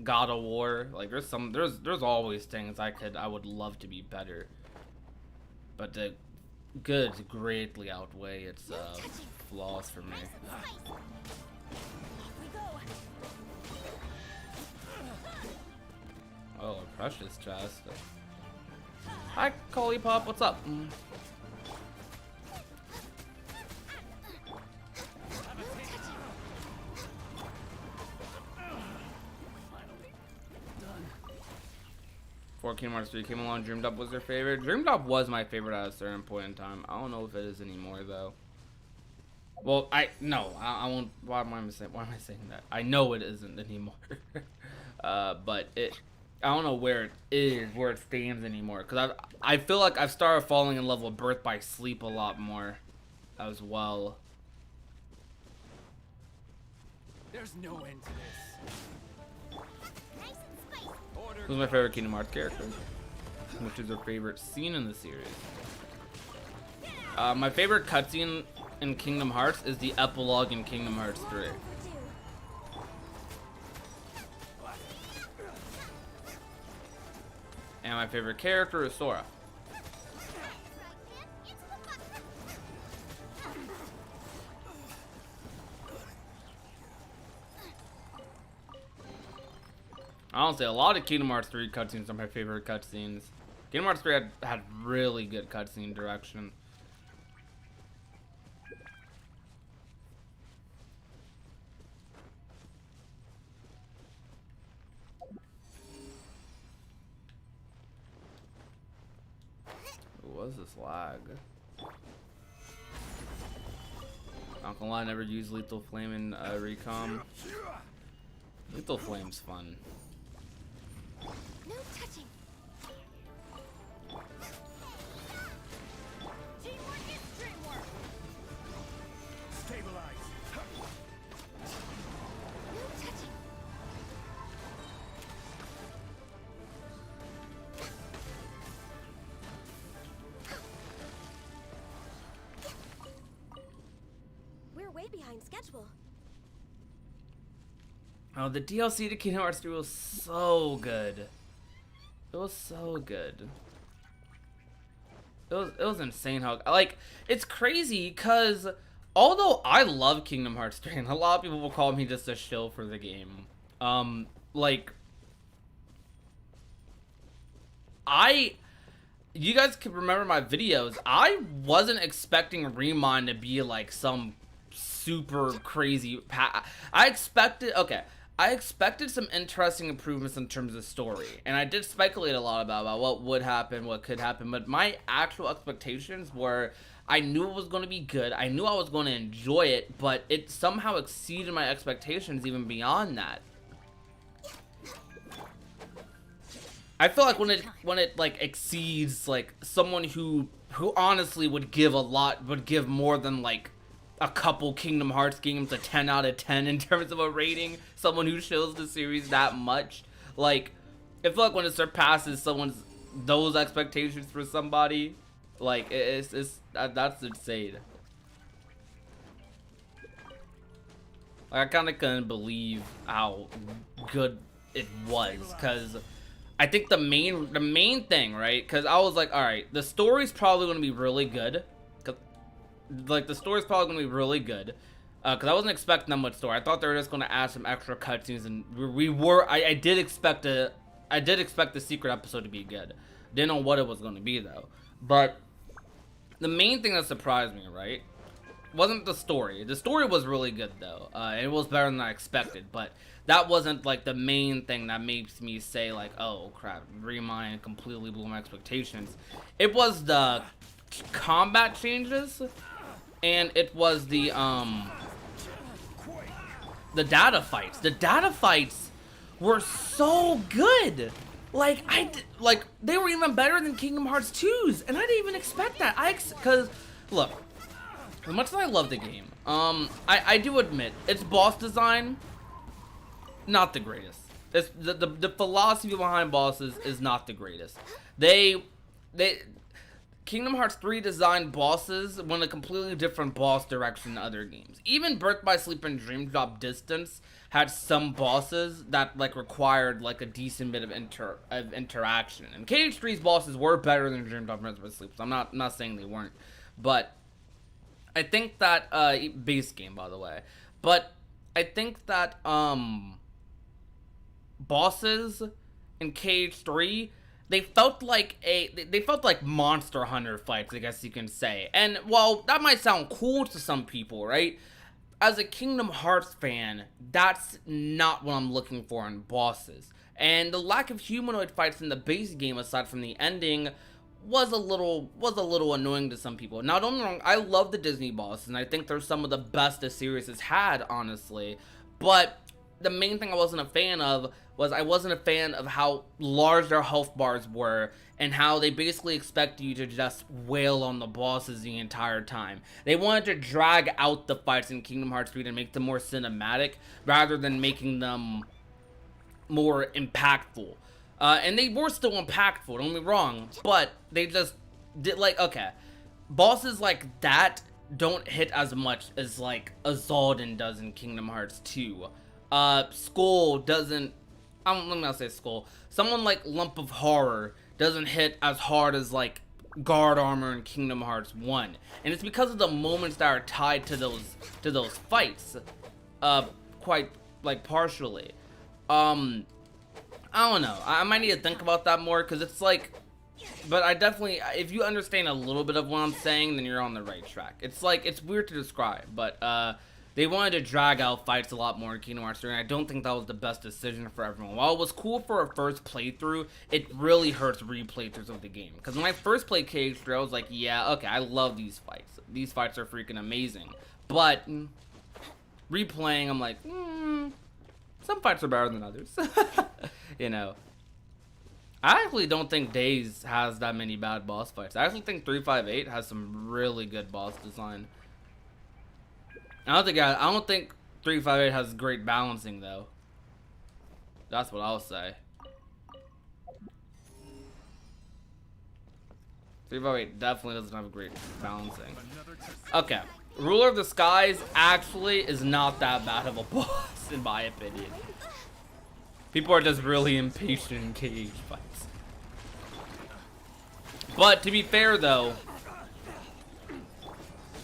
God of War. Like, there's always things I would love to be better. But the good greatly outweigh its flaws for me. Oh, a precious chest. Hi, Collie Pop, what's up? For Kingdom Hearts 3 came along, Dreamed Up was their favorite. Dreamed Up was my favorite at a certain point in time. I don't know if it is anymore though. Well, I won't. Why am I saying that? I know it isn't anymore. But I don't know where it is, where it stands anymore. Cause I feel like I've started falling in love with Birth by Sleep a lot more, as well. There's no end to this. Who's my favorite Kingdom Hearts character? Which is your favorite scene in the series? My favorite cutscene in Kingdom Hearts is the epilogue in Kingdom Hearts 3. And my favorite character is Sora. Honestly, a lot of Kingdom Hearts 3 cutscenes are my favorite cutscenes. Kingdom Hearts 3 had really good cutscene direction. What was this lag? Not gonna lie, I never used Lethal Flame in Recom. Lethal Flame's fun. No touching. Teamwork is dreamwork. Stabilize. No touching. We're way behind schedule. Oh, the DLC to Kingdom Hearts 3 was so good. It was so good. It was insane how, like, it's crazy because although I love Kingdom Hearts 3 and a lot of people will call me just a shill for the game, like, you guys can remember my videos, I wasn't expecting Remind to be like some super crazy I expected some interesting improvements in terms of story, and I did speculate a lot about what would happen, what could happen, but my actual expectations were, I knew it was going to be good, I knew I was going to enjoy it, but it somehow exceeded my expectations even beyond that. I feel like when it like exceeds, like, someone who honestly would give more than like a couple Kingdom Hearts games a 10 out of 10 in terms of a rating, someone who shows the series that much, like, I feel like when it surpasses those expectations for somebody, like, that's insane. Like, I kind of couldn't believe how good it was, because I think the main thing, right, because I was like, alright, the story's probably going to be really good. Like, the story's probably gonna be really good, because I wasn't expecting that much story. I thought they were just gonna add some extra cutscenes, and I did expect the secret episode to be good. Didn't know what it was gonna be though, but the main thing that surprised me, right, wasn't the story. The story was really good though, and it was better than I expected. But that wasn't like the main thing that makes me say like, oh crap, Remind completely blew my expectations. It was the combat changes, and it was the data fights. The data fights were so good. Like like they were even better than Kingdom Hearts 2's, and I didn't even expect that. Cause look, as much as I love the game, I do admit its boss design not the greatest. It's the philosophy behind bosses is not the greatest. They Kingdom Hearts 3 designed bosses went a completely different boss direction than other games. Even Birth by Sleep and Dream Drop Distance had some bosses that like required like a decent bit of interaction. And KH3's bosses were better than Dream Drop Birth by Sleep. So I'm not saying they weren't, but I think that base game, by the way. But I think that bosses in KH3, they felt like Monster Hunter fights, I guess you can say. And while that might sound cool to some people, right? As a Kingdom Hearts fan, that's not what I'm looking for in bosses. And the lack of humanoid fights in the base game, aside from the ending, was a little annoying to some people. Now, don't get me wrong, I love the Disney bosses, and I think they're some of the best the series has had, honestly. But the main thing I wasn't a fan of was I wasn't a fan of how large their health bars were, and how they basically expect you to just wail on the bosses the entire time. They wanted to drag out the fights in Kingdom Hearts 3 to make them more cinematic, rather than making them more impactful. And they were still impactful, don't get me wrong, but they just did, like, okay, bosses like that don't hit as much as like a Zaldin does in Kingdom Hearts 2. Skull doesn't, let me not say Skull, someone like Lump of Horror doesn't hit as hard as like Guard Armor in Kingdom Hearts 1. And it's because of the moments that are tied to those fights, quite like partially. I don't know, I might need to think about that more, because it's like, but I definitely, if you understand a little bit of what I'm saying, then you're on the right track. It's like, it's weird to describe, but they wanted to drag out fights a lot more in Kingdom Hearts 3, and I don't think that was the best decision for everyone. While it was cool for a first playthrough, it really hurts replaythroughs of the game. Because when I first played KH3, I was like, yeah, okay, I love these fights. These fights are freaking amazing. But replaying, I'm like, some fights are better than others. You know. I actually don't think Days has that many bad boss fights. I actually think 358 has some really good boss design. I don't think 358 has great balancing though. That's what I'll say. 358 definitely doesn't have great balancing. Okay. Ruler of the Skies actually is not that bad of a boss in my opinion. People are just really impatient in KH fights. But to be fair though,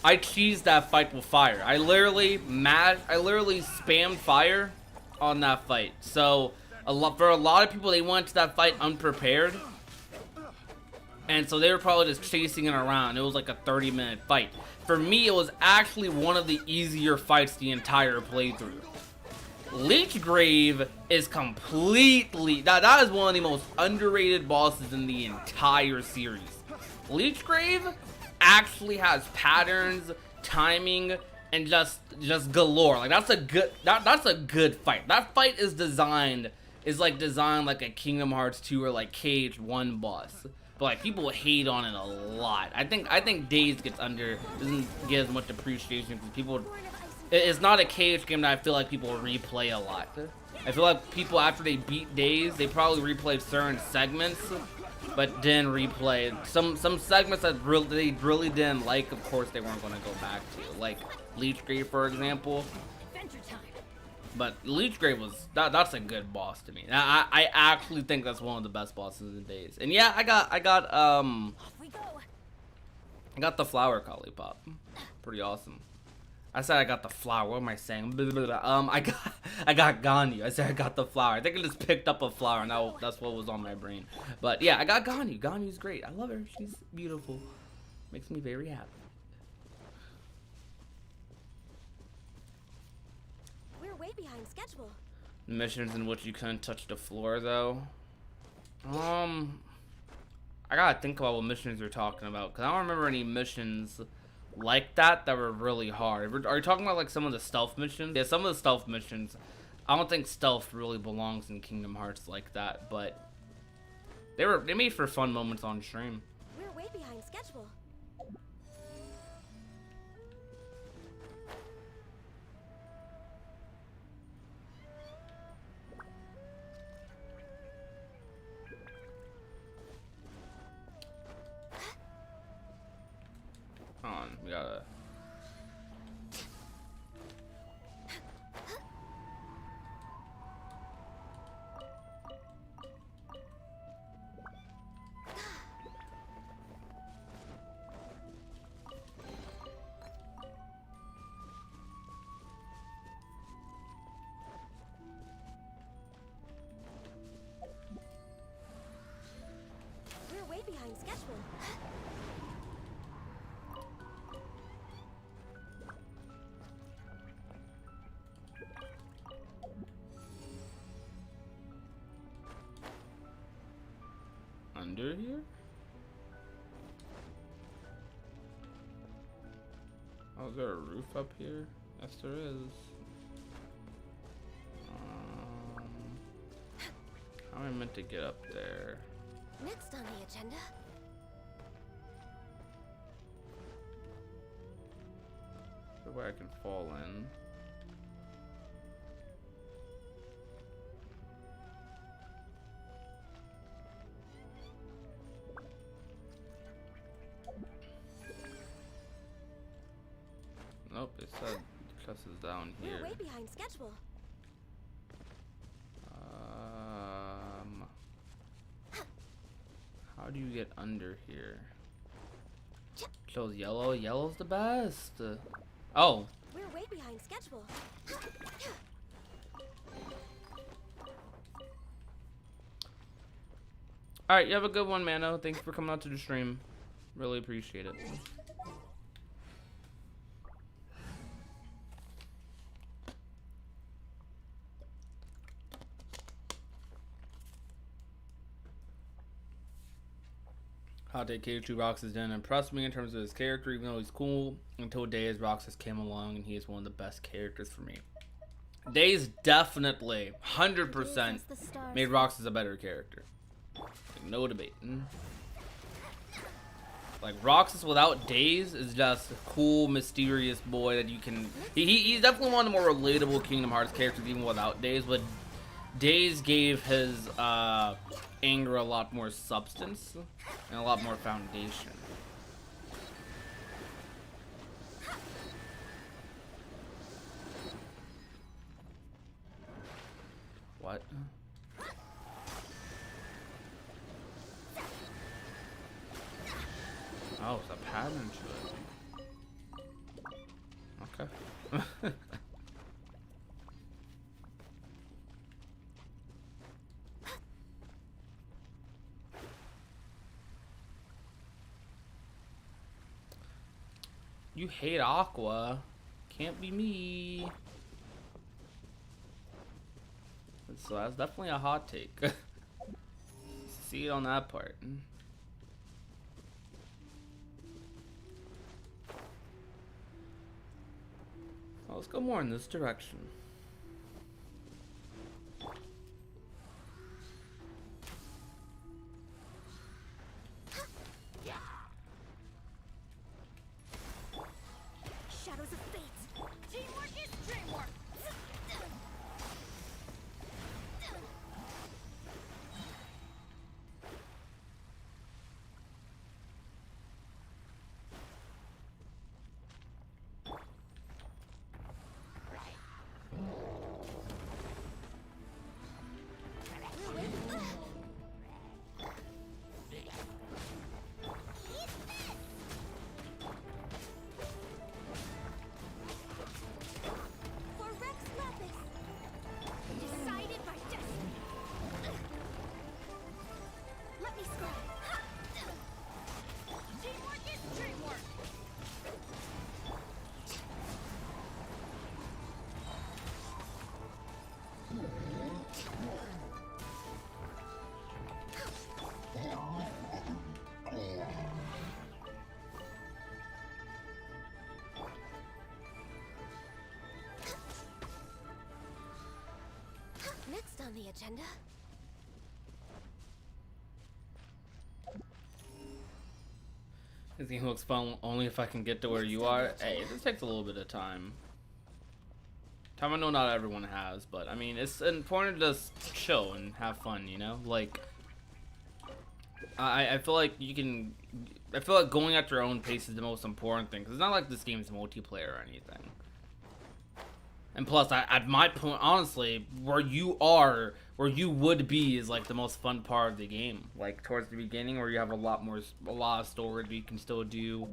I cheesed that fight with fire. I literally spammed fire on that fight. So for a lot of people, they went to that fight unprepared, and so they were probably just chasing it around. It was like a 30-minute fight. For me, it was actually one of the easier fights the entire playthrough. Leechgrave is completely, that is one of the most underrated bosses in the entire series. Leechgrave actually has patterns, timing, and just galore. Like that's a good fight. That fight is designed like a Kingdom Hearts 2 or like KH1 boss. But like people hate on it a lot. I think Days doesn't get as much appreciation because people. It's not a KH game that I feel like people replay a lot. I feel like people, after they beat Days, they probably replayed certain segments, but didn't replay some segments that they really didn't like. Of course, they weren't going to go back to, like Leechgrave, for example. But Leechgrave was that's a good boss to me. I actually think that's one of the best bosses in Days. And yeah, I got the flower Collipop. Pretty awesome. I said I got the flower. What am I saying? Blah, blah, blah. I got Ganyu. I said I got the flower. I think I just picked up a flower, and that's what was on my brain. But yeah, I got Ganyu. Ganyu's great. I love her. She's beautiful. Makes me very happy. We're way behind schedule. Missions in which you couldn't touch the floor, though. I gotta think about what missions you're talking about, because I don't remember any missions like that were really hard. Are you talking about like some of the stealth missions? Yeah, some of the stealth missions. I don't think stealth really belongs in Kingdom Hearts like that, but they made for fun moments on stream. We're way behind schedule. Hold on, we gotta. We're way behind schedule. Under here? Oh, is there a roof up here? Yes, there is. How am I meant to get up there? Next on the agenda. The way I can fall in. Nope, it said Chess is down here. We're way behind schedule. How do you get under here? Chose yellow. Yellow's the best. Oh. We're way behind schedule. Alright, you have a good one, Mano. Thanks for coming out to the stream. Really appreciate it. Hot take, KH3 Roxas didn't impress me in terms of his character, even though he's cool, until Days Roxas came along, and he is one of the best characters for me. Days definitely, 100% made Roxas a better character. Like, no debate. Like, Roxas without Days is just a cool, mysterious boy that you can... He's definitely one of the more relatable Kingdom Hearts characters, even without Days, but Days gave his anger a lot more substance and a lot more foundation. What? Oh, it's a pattern to it. Okay. You hate Aqua. Can't be me. So that's definitely a hot take. See it on that part. Well, let's go more in this direction. Shadows of fate. Teamwork is dreamwork. the agenda? This game looks fun only if I can get to where you are. Hey, this takes a little bit of time. Time I know not everyone has, but I mean, it's important to just chill and have fun, you know? Like, I feel like you can... I feel like going at your own pace is the most important thing, because it's not like this game's multiplayer or anything. And plus, at my point, honestly, where you are, where you would be is like the most fun part of the game. Like, towards the beginning, where you have a lot of storage you can still do.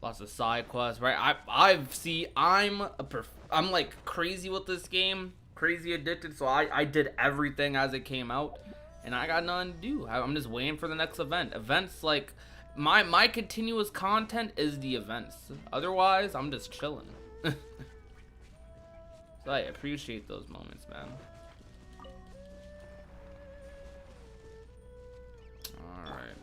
Lots of side quests, right? I'm like crazy with this game, crazy addicted. So I did everything as it came out, and I got nothing to do. I'm just waiting for the next event. Events like my continuous content is the events. Otherwise, I'm just chilling. So I appreciate those moments, man. All right.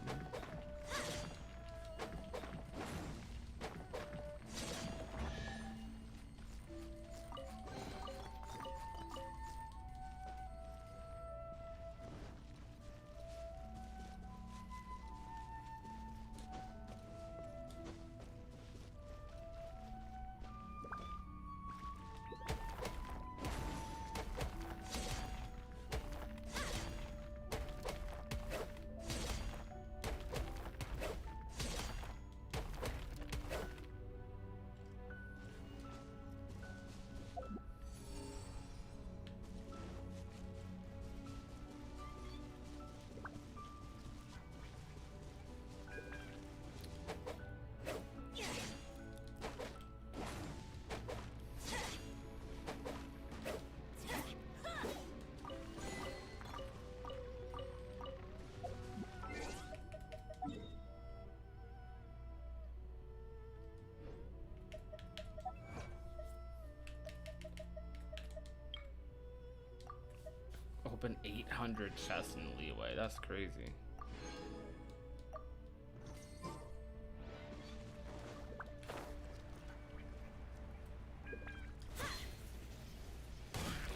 Open 800 chests in leeway. That's crazy.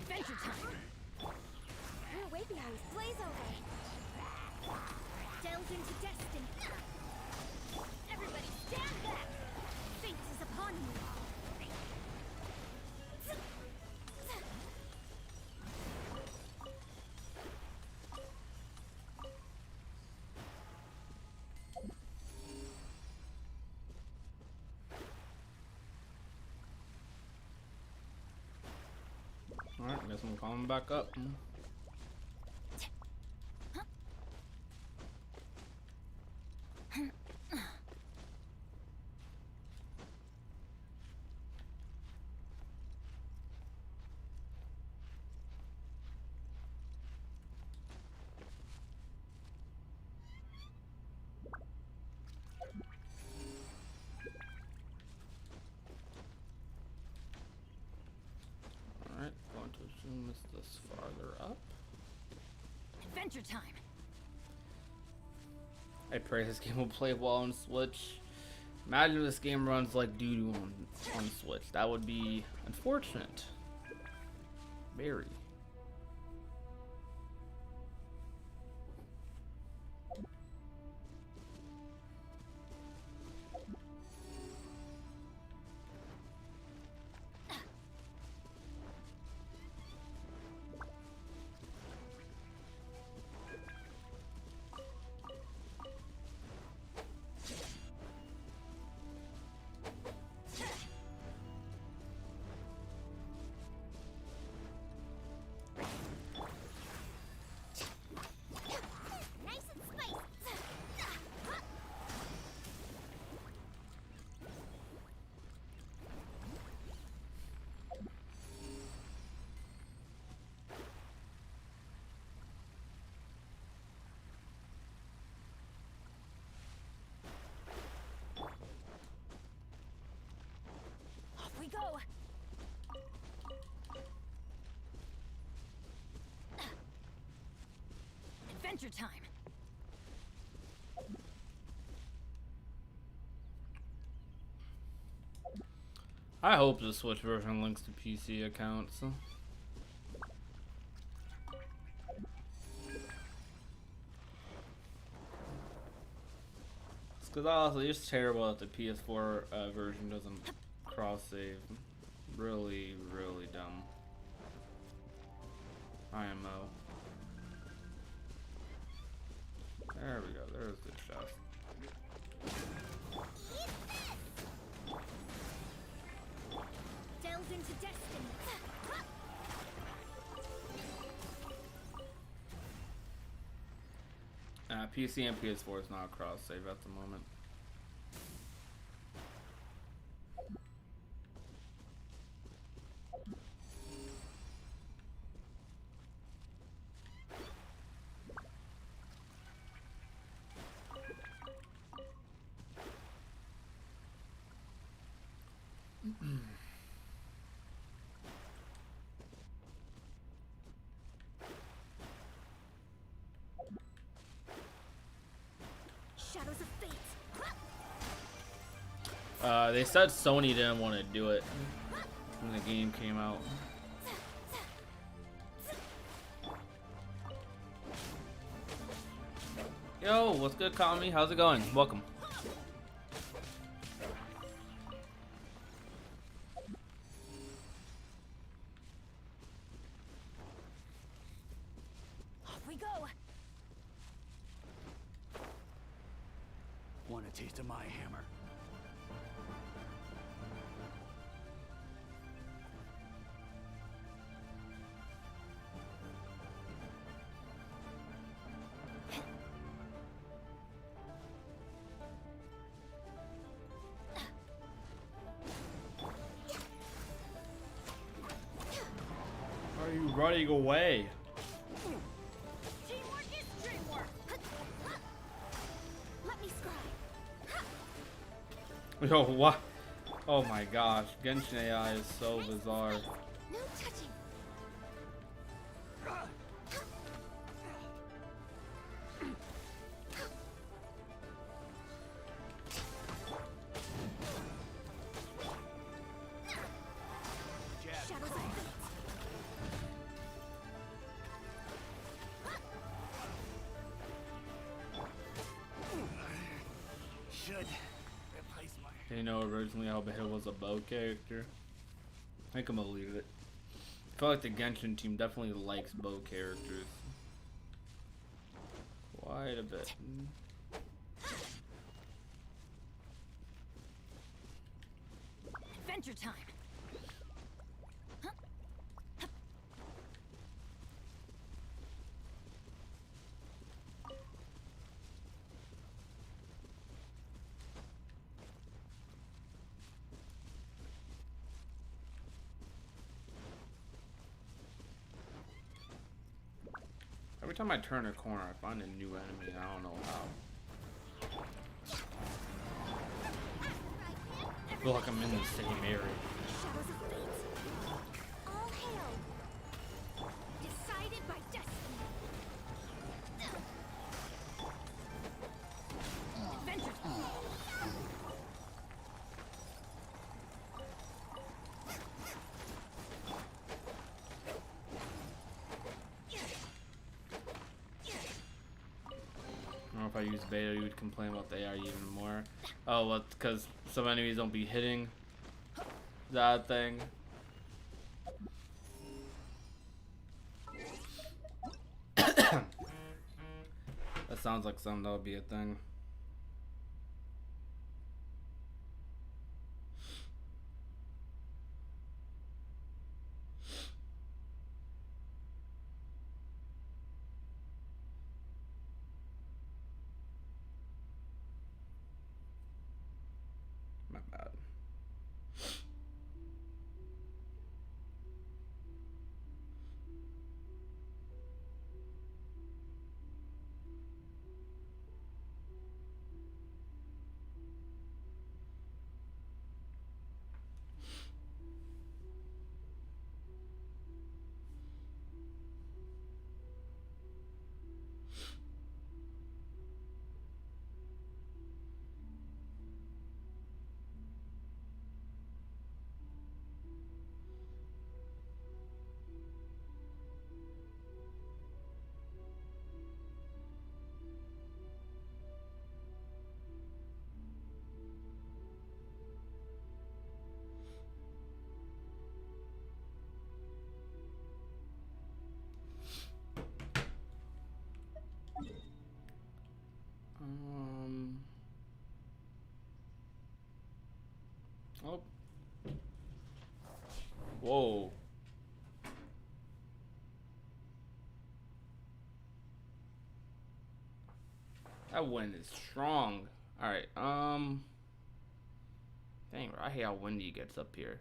Adventure time! We're way behind. Blaze over! Delve into destiny! Everybody stand back! Fate is upon you! Alright, guess I'm calling back up. Alright, going to assume it's this farther up. Adventure time! I pray this game will play well on Switch. Imagine if this game runs like doo-doo on Switch. That would be unfortunate. Very. Nice and spicy! Off we go! Adventure time! I hope the Switch version links to PC accounts. Because honestly, it's terrible that the PS4 version doesn't cross save. Really, really dumb. IMO. There we go. There's the chest. Delve into destiny. PC and PS4 is not cross save at the moment. Shadows of fate. They said Sony didn't want to do it when the game came out. Yo, what's good, Kami? How's it going? Welcome. Off we go. Want a taste of my hammer? Are you running away? Teamwork is dreamwork. Let me scry. Yo, what? Oh my gosh, Genshin AI is so bizarre. No touching. Shadows of fate. Should replace my. You know, originally Albedo was a bow character. I think I'm gonna leave it. I feel like the Genshin team definitely likes bow characters. Quite a bit. Adventure time. Every time I turn a corner, I find a new enemy, and I don't know how. I feel like I'm in the same area. Shadows of fate. All hail. Decided by destiny. Adventure time. I don't know if I use beta, you would complain about the AI even more. Oh, well, because some enemies don't be hitting that thing. That sounds like something that would be a thing. My bad. Oh. Whoa. That wind is strong. Alright, dang, I hate how windy it gets up here.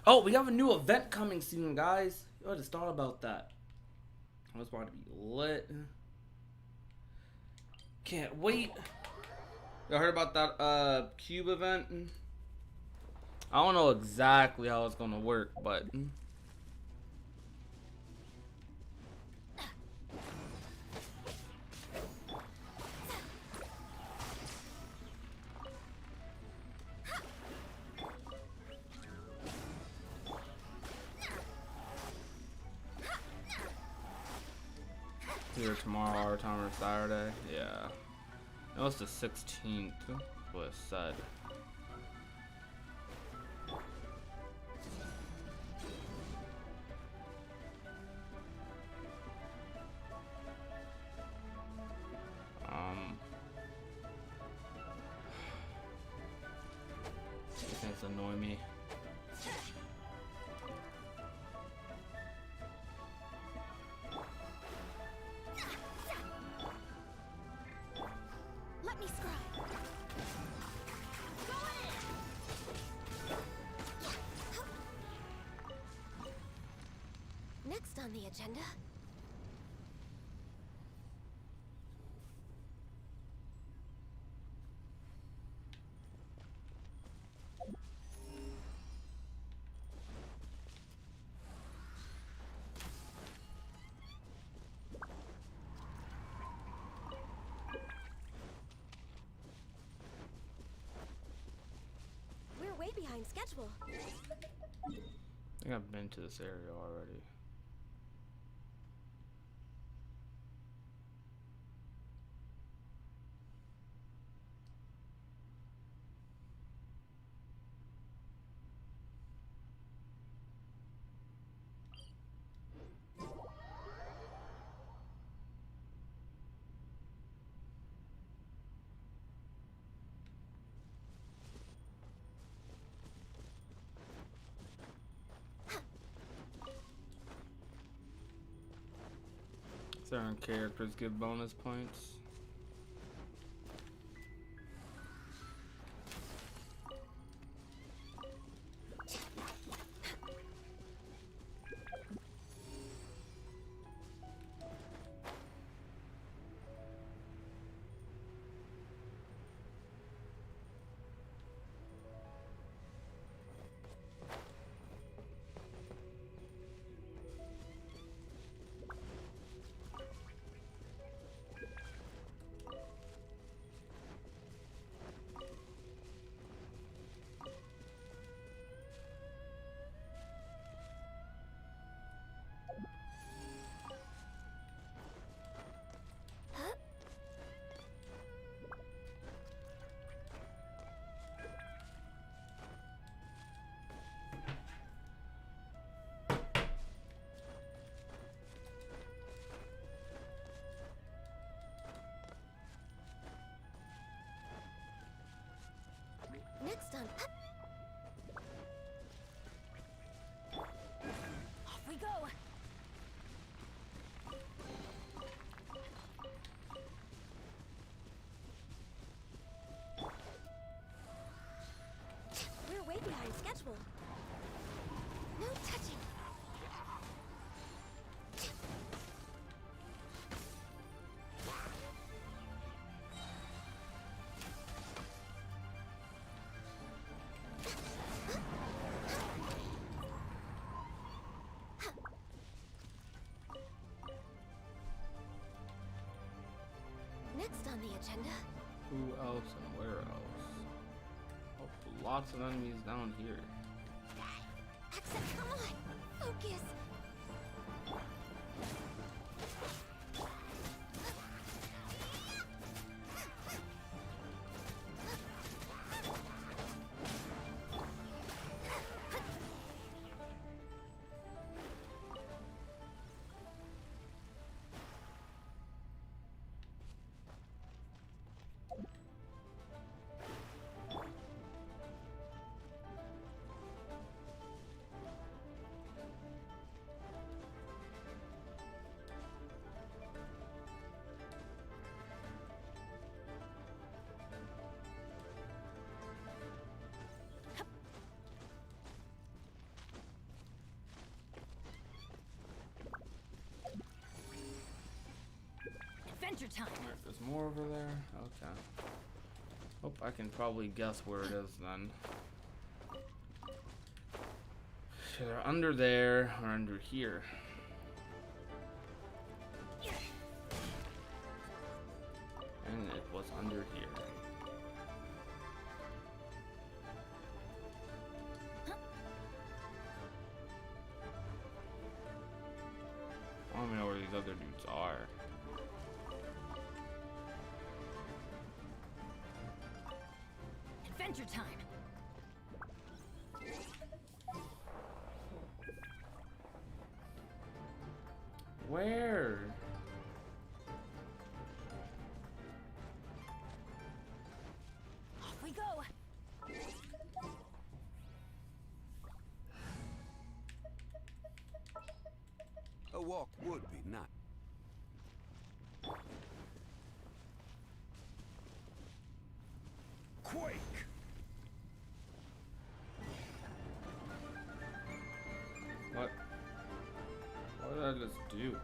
Oh, we have a new event coming soon, guys. I just thought about that. I was about to be lit. Can't wait. Y'all heard about that cube event? I don't know exactly how it's gonna work, but either tomorrow our time or Saturday. Yeah. No, it's the 16th. What it said. These things annoy me. Let me scry. Go in. Next on the agenda. We're way behind schedule. I think I've been to this area already. Certain characters give bonus points. Next on. Off we go. We're way behind schedule. No touching. Next on the agenda. Who else and where else? Oh, lots of enemies down here. Accent, come on. Focus. Adventure time. Alright, there's more over there. Okay. Oh, I can probably guess where it is then. Either under there or under here. And it was under here. I don't even know where these other dudes are. Adventure time. Where? Off we go. A walk would be nice. Quake! What? What did I just do?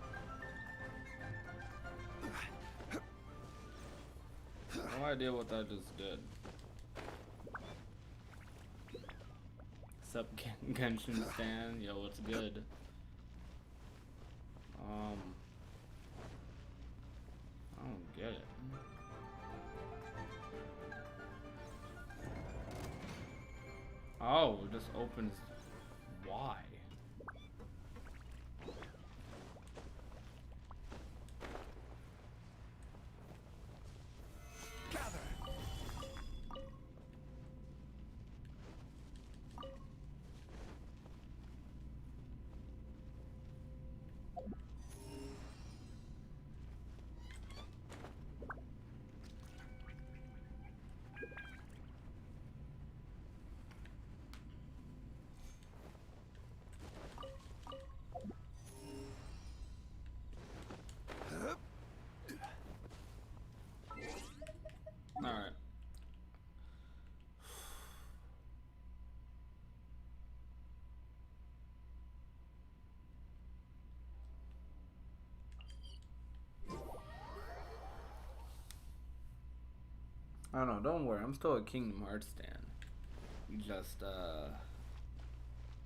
No idea what that just did. Sup, Genshin Stan? Yo, what's good? I don't get it. Oh, it just opens. Why? Gather! Alright. I don't know, don't worry, I'm still a Kingdom Hearts stan. We just,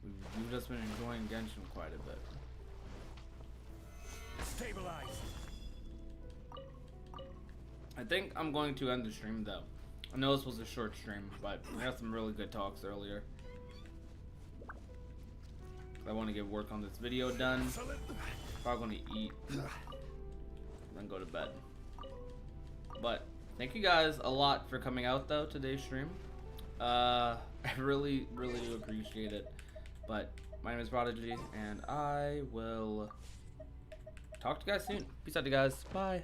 we've just been enjoying Genshin quite a bit. Stabilize! I think I'm going to end the stream though. I know this was a short stream, but we had some really good talks earlier. I want to get work on this video done. Probably going to eat, then go to bed. But thank you guys a lot for coming out though today's stream. I really do appreciate it. But my name is Prodigy, and I will talk to you guys soon. Peace out, you guys. Bye.